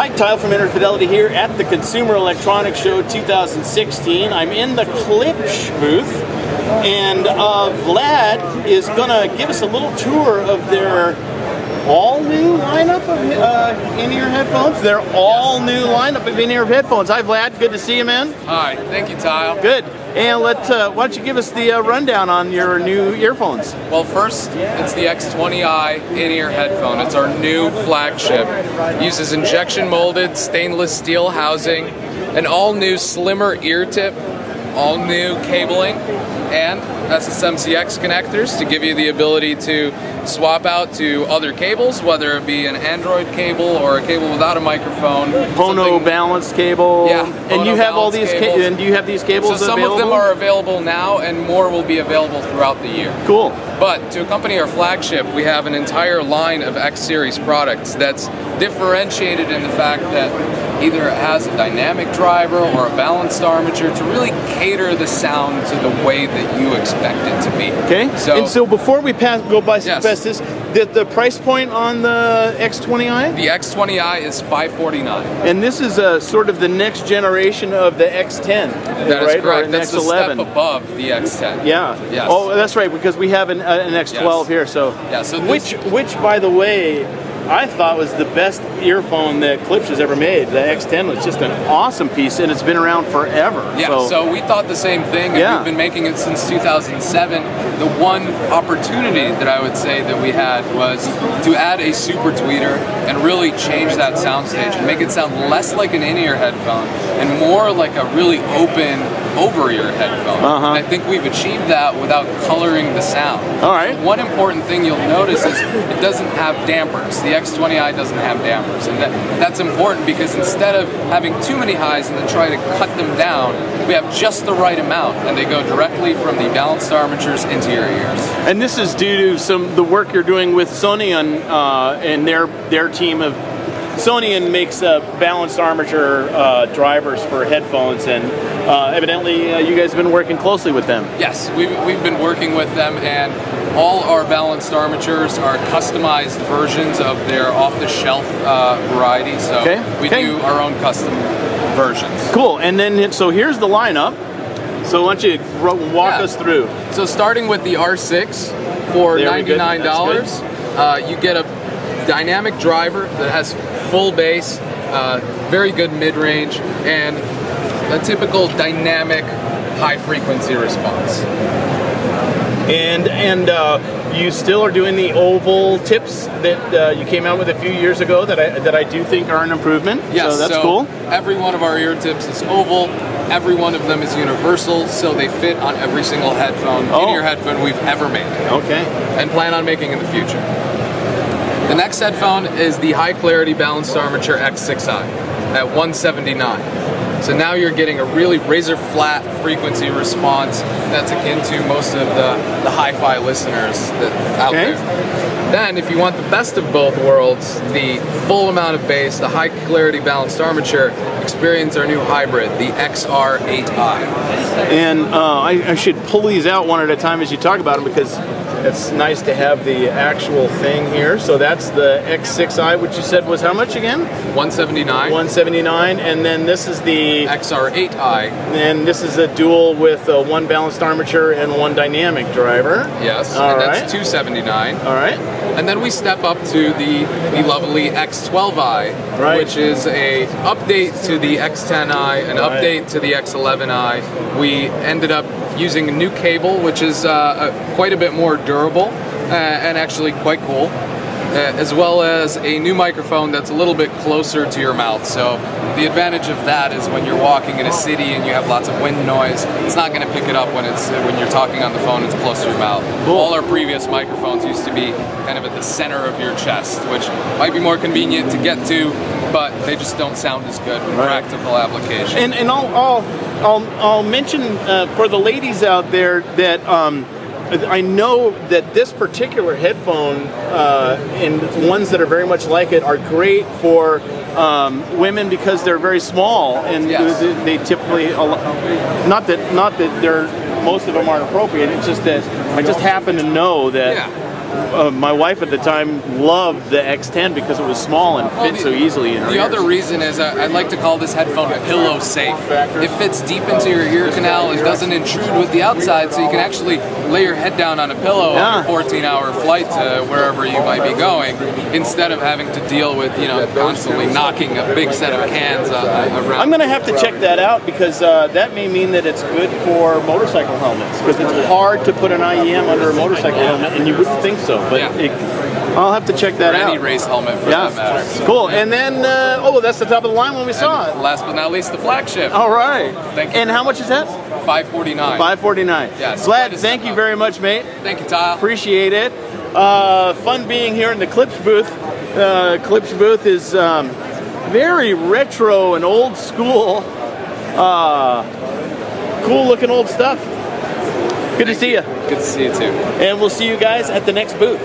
Hi, Kyle from Interfidelity here at the Consumer Electronics Show 2016. I'm in the Klipsch booth, and Vlad is going to give us a little tour of their all-new lineup of in-ear headphones. Their all-new lineup of in-ear headphones. Hi, Vlad. Good to see you, man. Hi. Thank you, Kyle. Good. And why don't you give us the rundown on your new earphones? Well, first, it's the X20i in-ear headphone. It's our new flagship. It uses injection molded stainless steel housing, an all-new slimmer ear tip, all-new cabling, and SSMCX connectors to give you the ability to swap out to other cables, whether it be an Android cable or a cable without a microphone. Phono balanced cable. Yeah. And you have all these and do you have these cables so some available? of them are available now, and more will be available throughout the year. Cool. But to accompany our flagship, we have an entire line of X Series products that's differentiated in the fact that either it has a dynamic driver or a balanced armature to really cater the sound to the way that you expect it to be. Okay. So before we go by past this, the price point on the X20i? The X20i is $549. And this is sort of the next generation of the X10. That is correct. That's the step above the X10. Yeah. Yes. Oh, that's right, because we have an X12 here. So, yeah, so which, by the way, I thought was the best earphone that Klipsch has ever made. The X10 was just an awesome piece, and it's been around forever. Yeah, so we thought the same thing, and we've been making it since 2007. The one opportunity that I would say that we had was to add a super tweeter and really change that soundstage and make it sound less like an in-ear headphone and more like a really open over-ear headphone. And I think we've achieved that without coloring the sound. All right. One important thing you'll notice is it doesn't have dampers. The X20i doesn't have dampers, and that's important because instead of having too many highs and then try to cut them down, we have just the right amount, and they go directly from the balanced armatures into your ears. And this is due to the work you're doing with Sony and their team of Sony makes balanced armature drivers for headphones, and evidently you guys have been working closely with them. Yes, we've been working with them, and all our balanced armatures are customized versions of their off-the-shelf variety, so we do our own custom versions. Cool, and then so here's the lineup. So why don't you walk us through? So starting with the R6 for $99, you get a dynamic driver that has full bass, very good mid-range, and a typical dynamic high-frequency response. And you still are doing the oval tips that you came out with a few years ago that I do think are an improvement. Yes, so that's cool. Every one of our ear tips is oval. Every one of them is universal, so they fit on every single headphone, in-ear headphone we've ever made. Okay. And plan on making in the future. The next headphone is the high clarity balanced armature X6i at $179. So now you're getting a really razor flat frequency response that's akin to most of the hi-fi listeners out there. Then if you want the best of both worlds, the full amount of bass, the high clarity balanced armature, experience our new hybrid, the XR8i. And I should pull these out one at a time as you talk about them, because it's nice to have the actual thing here. So that's the X6i, which you said was how much again? $179. $179, and then this is the XR8i. And this is a dual with one balanced armature and one dynamic driver. Yes, that's $279. All right. And then we step up to the lovely X12i, which is a update to the X10i, an update to the X11i. We ended up using a new cable, which is quite a bit more durable and actually quite cool, as well as a new microphone that's a little bit closer to your mouth. So the advantage of that is when you're walking in a city and you have lots of wind noise, it's not going to pick it up when you're talking on the phone. It's close to your mouth. Cool. All our previous microphones used to be kind of at the center of your chest, which might be more convenient to get to, but they just don't sound as good in practical application. And I'll mention for the ladies out there that I know that this particular headphone and ones that are very much like it are great for women because they're very small, and they typically, not that they're, most of them aren't appropriate. It's just that I just happen to know that my wife at the time loved the X10 because it was small and fit so easily in her The ears. other reason is I'd like to call this headphone pillow safe. It fits deep into your ear canal and doesn't intrude with the outside, so you can actually lay your head down on a pillow on a 14-hour flight to wherever you might be going, instead of having to deal with, you know, constantly knocking a big set of cans around. I'm going to have to check that out because that may mean that it's good for motorcycle helmets, because it's hard to put an IEM under a motorcycle helmet, and you wouldn't think so, but I'll have to check that out. Any race helmet for that matter. So, cool. And then, that's the top of the line when we saw it. Last but not least, the flagship. All right. Thank you. And how much is that? $549. $549. Yes. Vlad, thank you very much, mate. Thank you, Kyle. Appreciate it. Fun being here in the Klipsch booth. Klipsch booth is very retro and old school. Cool looking old stuff. Good to see you. Good to see you too. And we'll see you guys at the next booth.